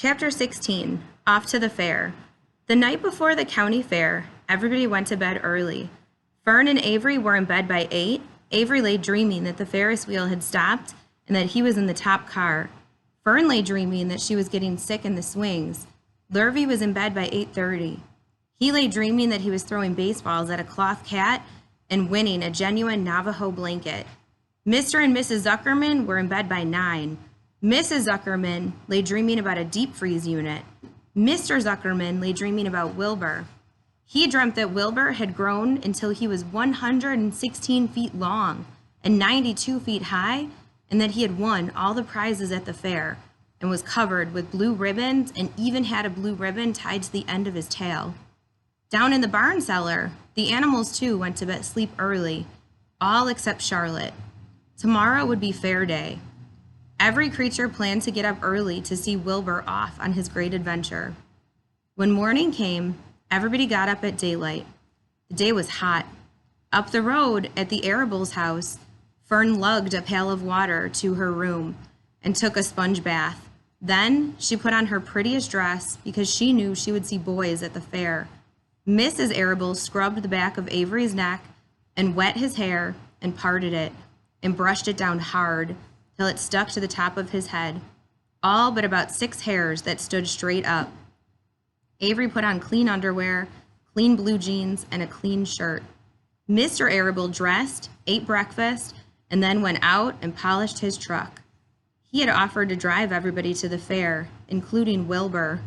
Chapter 16. Off to the Fair. The night before the county fair, everybody went to bed early. Fern and Avery were in bed by 8. Avery lay dreaming that the Ferris wheel had stopped and that he was in the top car. Fern lay dreaming that she was getting sick in the swings. Lurvy was in bed by 8:30. He lay dreaming that he was throwing baseballs at a cloth cat and winning a genuine Navajo blanket. Mr. and Mrs. Zuckerman were in bed by 9. Mrs. Zuckerman lay dreaming about a deep freeze unit. Mr. Zuckerman lay dreaming about Wilbur. He dreamt that Wilbur had grown until he was 116 feet long and 92 feet high, and that he had won all the prizes at the fair and was covered with blue ribbons and even had a blue ribbon tied to the end of his tail. Down in the barn cellar, the animals too went to bed sleep early, all except Charlotte. Tomorrow would be fair day. Every creature planned to get up early to see Wilbur off on his great adventure. When morning came, everybody got up at daylight. The day was hot. Up the road at the Arables' house, Fern lugged a pail of water to her room and took a sponge bath. Then she put on her prettiest dress because she knew she would see boys at the fair. Mrs. Arables scrubbed the back of Avery's neck and wet his hair and parted it and brushed it down hard till it stuck to the top of his head, all but about 6 hairs that stood straight up. Avery put on clean underwear, clean blue jeans, and a clean shirt. Mr. Arable dressed, ate breakfast, and then went out and polished his truck. He had offered to drive everybody to the fair, including Wilbur.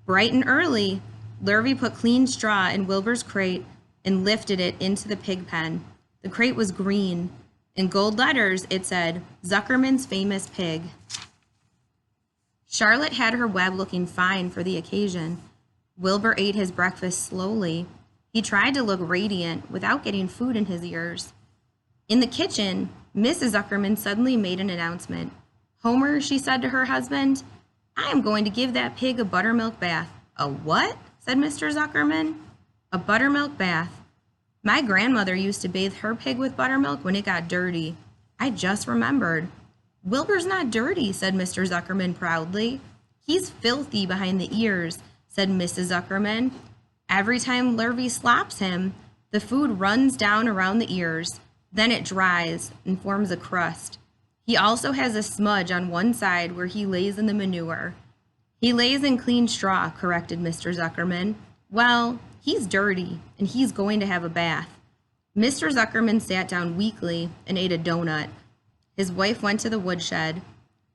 Bright and early, Lurvy put clean straw in Wilbur's crate and lifted it into the pig pen. The crate was green. In gold letters, it said, Zuckerman's Famous Pig. Charlotte had her web looking fine for the occasion. Wilbur ate his breakfast slowly. He tried to look radiant without getting food in his ears. In the kitchen, Mrs. Zuckerman suddenly made an announcement. Homer, she said to her husband, I am going to give that pig a buttermilk bath. A what? Said Mr. Zuckerman. A buttermilk bath. My grandmother used to bathe her pig with buttermilk when it got dirty. I just remembered. Wilbur's not dirty, said Mr. Zuckerman proudly. He's filthy behind the ears, said Mrs. Zuckerman. Every time Lurvy slops him, the food runs down around the ears. Then it dries and forms a crust. He also has a smudge on one side where he lays in the manure. He lays in clean straw, corrected Mr. Zuckerman. Well, he's dirty, and he's going to have a bath. Mr. Zuckerman sat down weakly and ate a donut. His wife went to the woodshed.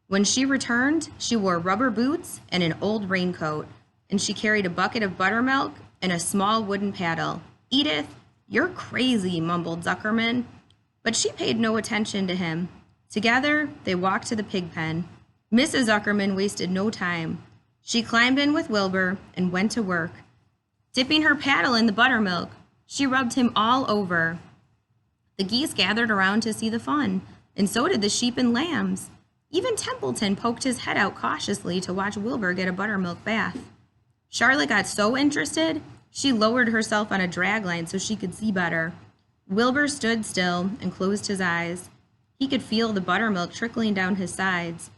When she returned, she wore rubber boots and an old raincoat, and she carried a bucket of buttermilk and a small wooden paddle. Edith, you're crazy, mumbled Zuckerman. But she paid no attention to him. Together, they walked to the pig pen. Mrs. Zuckerman wasted no time. She climbed in with Wilbur and went to work. Dipping her paddle in the buttermilk, she rubbed him all over. The geese gathered around to see the fun, and so did the sheep and lambs. Even Templeton poked his head out cautiously to watch Wilbur get a buttermilk bath. Charlotte got so interested, she lowered herself on a dragline so she could see better. Wilbur stood still and closed his eyes. He could feel the buttermilk trickling down his sides.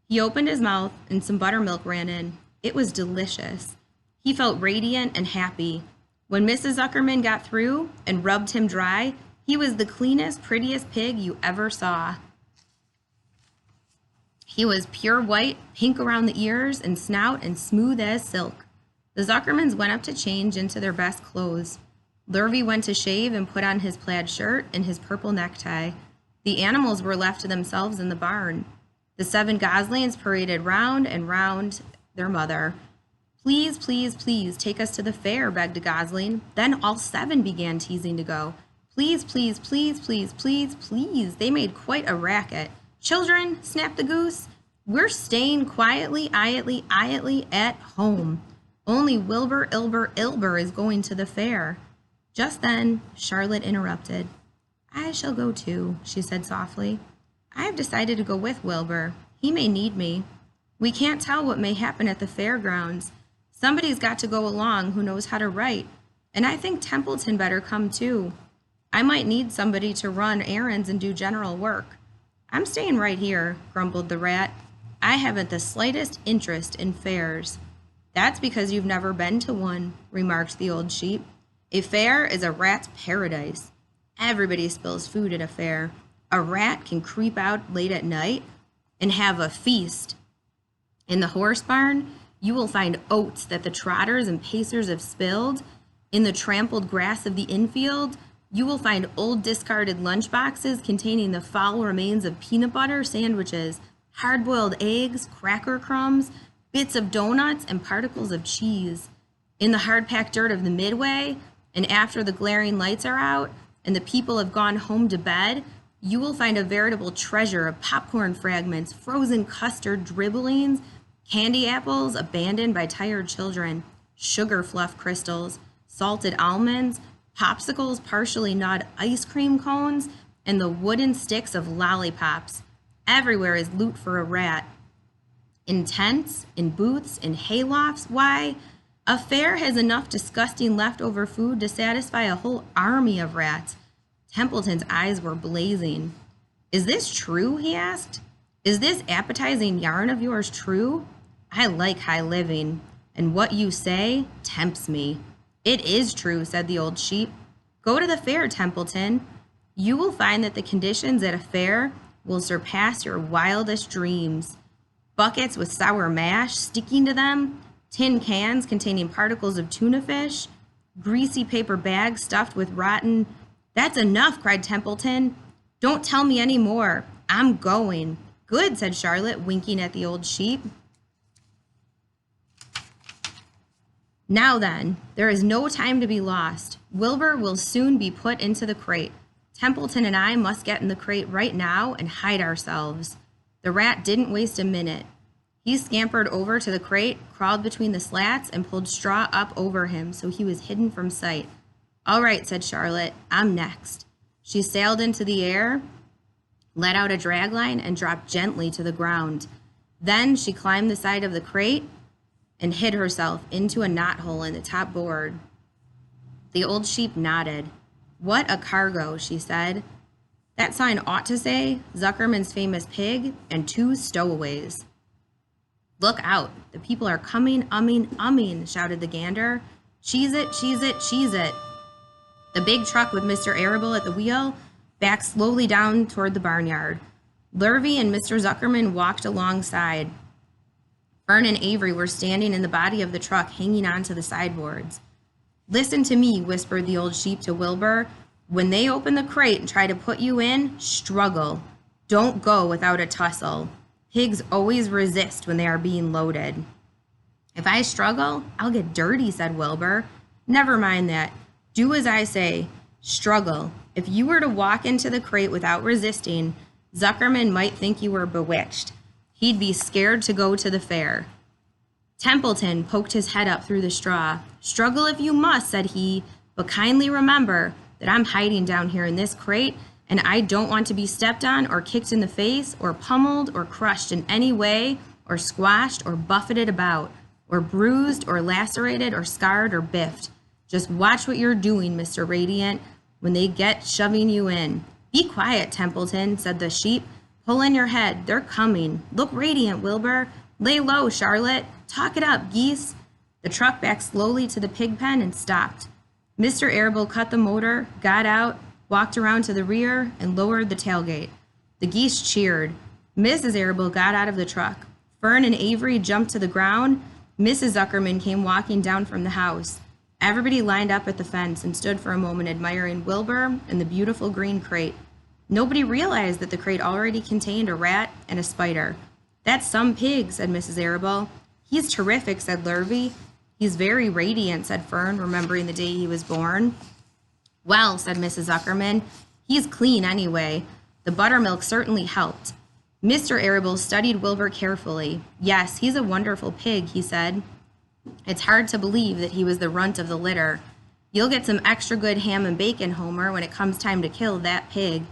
He opened his mouth and some buttermilk ran in. It was delicious. He felt radiant and happy. When Mrs. Zuckerman got through and rubbed him dry, he was the cleanest, prettiest pig you ever saw. He was pure white, pink around the ears and snout, and smooth as silk. The Zuckermans went up to change into their best clothes. Lurvy went to shave and put on his plaid shirt and his purple necktie. The animals were left to themselves in the barn. The 7 goslings paraded round and round their mother. Please, please, please take us to the fair, begged a gosling. Then all 7 began teasing to go. Please, please, please, please, please, please. They made quite a racket. Children, snapped the goose, we're staying quietly, iatly at home. Only Wilbur, Ilber is going to the fair. Just then, Charlotte interrupted. I shall go too, she said softly. I have decided to go with Wilbur. He may need me. We can't tell what may happen at the fairgrounds. Somebody's got to go along who knows how to write, and I think Templeton better come too. I might need somebody to run errands and do general work. I'm staying right here, grumbled the rat. I haven't the slightest interest in fairs. That's because you've never been to one, remarked the old sheep. A fair is a rat's paradise. Everybody spills food at a fair. A rat can creep out late at night and have a feast. In the horse barn, you will find oats that the trotters and pacers have spilled. In the trampled grass of the infield, you will find old discarded lunch boxes containing the foul remains of peanut butter sandwiches, hard-boiled eggs, cracker crumbs, bits of donuts, and particles of cheese. In the hard-packed dirt of the midway, and after the glaring lights are out and the people have gone home to bed, you will find a veritable treasure of popcorn fragments, frozen custard dribblings, candy apples abandoned by tired children, sugar fluff crystals, salted almonds, popsicles, partially gnawed ice cream cones, and the wooden sticks of lollipops. Everywhere is loot for a rat. In tents, in booths, in haylofts, why, a fair has enough disgusting leftover food to satisfy a whole army of rats. Templeton's eyes were blazing. Is this true? He asked. Is this appetizing yarn of yours true? I like high living, and what you say tempts me. It is true, said the old sheep. Go to the fair, Templeton. You will find that the conditions at a fair will surpass your wildest dreams. Buckets with sour mash sticking to them, tin cans containing particles of tuna fish, greasy paper bags stuffed with rotten... That's enough, cried Templeton. Don't tell me any more. I'm going. Good, said Charlotte, winking at the old sheep. Now then, there is no time to be lost. Wilbur will soon be put into the crate. Templeton and I must get in the crate right now and hide ourselves. The rat didn't waste a minute. He scampered over to the crate, crawled between the slats, and pulled straw up over him so he was hidden from sight. All right, said Charlotte, I'm next. She sailed into the air, let out a dragline, and dropped gently to the ground. Then she climbed the side of the crate and hid herself into a knothole in the top board. The old sheep nodded. What a cargo, she said. That sign ought to say, Zuckerman's famous pig and 2 stowaways. Look out, the people are coming, umming, shouted the gander. Cheese it, cheese it, cheese it. The big truck with Mr. Arable at the wheel backed slowly down toward the barnyard. Lurvy and Mr. Zuckerman walked alongside. Fern and Avery were standing in the body of the truck, hanging onto the sideboards. Listen to me, whispered the old sheep to Wilbur. When they open the crate and try to put you in, struggle. Don't go without a tussle. Pigs always resist when they are being loaded. If I struggle, I'll get dirty, said Wilbur. Never mind that. Do as I say. Struggle. If you were to walk into the crate without resisting, Zuckerman might think you were bewitched. He'd be scared to go to the fair. Templeton poked his head up through the straw. Struggle if you must, said he, but kindly remember that I'm hiding down here in this crate, and I don't want to be stepped on or kicked in the face or pummeled or crushed in any way or squashed or buffeted about or bruised or lacerated or scarred or biffed. Just watch what you're doing, Mr. Radiant, when they get shoving you in. Be quiet, Templeton, said the sheep. Pull in your head. They're coming. Look radiant, Wilbur. Lay low, Charlotte. Talk it up, geese. The truck backed slowly to the pig pen and stopped. Mr. Arable cut the motor, got out, walked around to the rear, and lowered the tailgate. The geese cheered. Mrs. Arable got out of the truck. Fern and Avery jumped to the ground. Mrs. Zuckerman came walking down from the house. Everybody lined up at the fence and stood for a moment admiring Wilbur and the beautiful green crate. Nobody realized that the crate already contained a rat and a spider. That's some pig, said Mrs. Arable. He's terrific, said Lurvy. He's very radiant, said Fern, remembering the day he was born. Well, said Mrs. Zuckerman, he's clean anyway. The buttermilk certainly helped. Mr. Arable studied Wilbur carefully. Yes, he's a wonderful pig, he said. It's hard to believe that he was the runt of the litter. You'll get some extra good ham and bacon, Homer, when it comes time to kill that pig.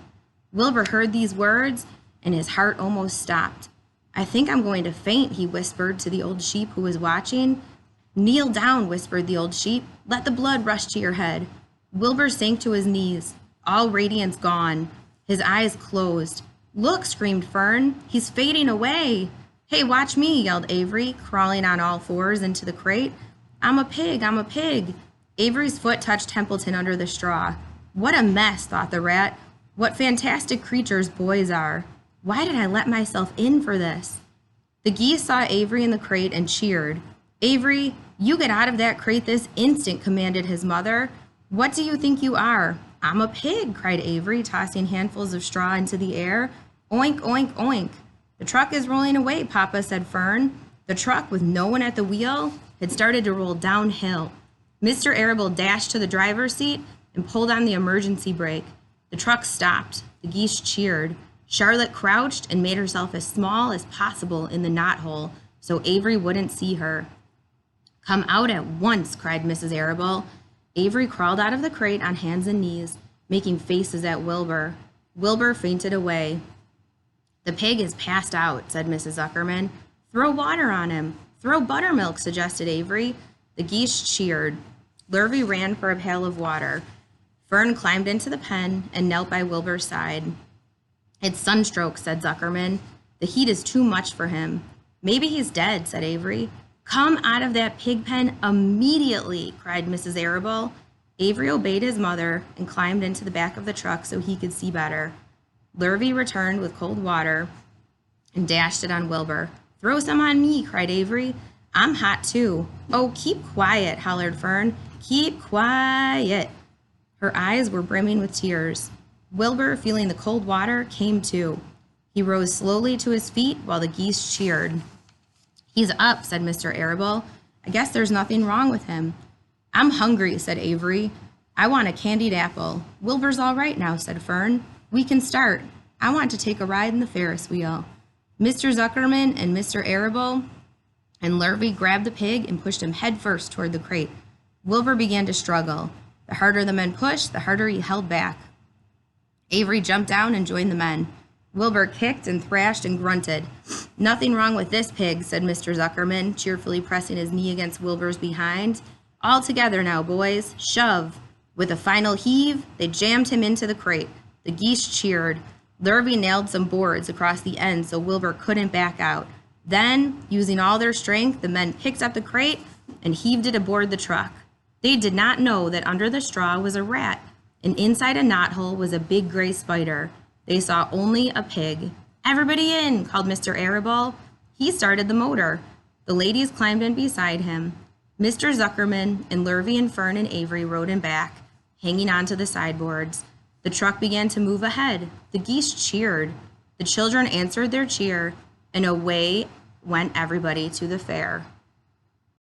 Wilbur heard these words, and his heart almost stopped. I think I'm going to faint, he whispered to the old sheep who was watching. Kneel down, whispered the old sheep. Let the blood rush to your head. Wilbur sank to his knees, all radiance gone. His eyes closed. Look, screamed Fern. He's fading away. "Hey, watch me," yelled Avery, crawling on all fours into the crate. "I'm a pig, I'm a pig." Avery's foot touched Templeton under the straw. What a mess, thought the rat. What fantastic creatures boys are. Why did I let myself in for this? The geese saw Avery in the crate and cheered. "Avery, you get out of that crate this instant," commanded his mother. "What do you think you are?" "I'm a pig," cried Avery, tossing handfuls of straw into the air. "Oink, oink, oink." "The truck is rolling away, Papa," said Fern. The truck, with no one at the wheel, had started to roll downhill. Mr. Arable dashed to the driver's seat and pulled on the emergency brake. The truck stopped. The geese cheered. Charlotte crouched and made herself as small as possible in the knothole so Avery wouldn't see her. "Come out at once," cried Mrs. Arable. Avery crawled out of the crate on hands and knees, making faces at Wilbur. Wilbur fainted away. "The pig is passed out," said Mrs. Zuckerman. "Throw water on him." "Throw buttermilk," suggested Avery. The geese cheered. Lurvy ran for a pail of water. Fern climbed into the pen and knelt by Wilbur's side. "It's sunstroke," said Zuckerman. "The heat is too much for him." "Maybe he's dead," said Avery. "Come out of that pig pen immediately," cried Mrs. Arable. Avery obeyed his mother and climbed into the back of the truck so he could see better. Lurvy returned with cold water and dashed it on Wilbur. "Throw some on me," cried Avery. "I'm hot too." "Oh, keep quiet," hollered Fern. "Keep quiet." Her eyes were brimming with tears. Wilbur, feeling the cold water, came to. He rose slowly to his feet while the geese cheered. "He's up," said Mr. Arable. "I guess there's nothing wrong with him." "I'm hungry," said Avery. "I want a candied apple." "Wilbur's all right now," said Fern. "We can start. I want to take a ride in the Ferris wheel." Mr. Zuckerman and Mr. Arable and Lurvy grabbed the pig and pushed him headfirst toward the crate. Wilbur began to struggle. The harder the men pushed, the harder he held back. Avery jumped down and joined the men. Wilbur kicked and thrashed and grunted. "Nothing wrong with this pig," said Mr. Zuckerman, cheerfully pressing his knee against Wilbur's behind. "All together now, boys. Shove." With a final heave, they jammed him into the crate. The geese cheered. Lurvy nailed some boards across the end so Wilbur couldn't back out. Then, using all their strength, the men picked up the crate and heaved it aboard the truck. They did not know that under the straw was a rat, and inside a knothole was a big gray spider. They saw only a pig. "Everybody in," called Mr. Arable. He started the motor. The ladies climbed in beside him. Mr. Zuckerman and Lurvy and Fern and Avery rode him back, hanging onto the sideboards. The truck began to move ahead. The geese cheered. The children answered their cheer, and away went everybody to the fair.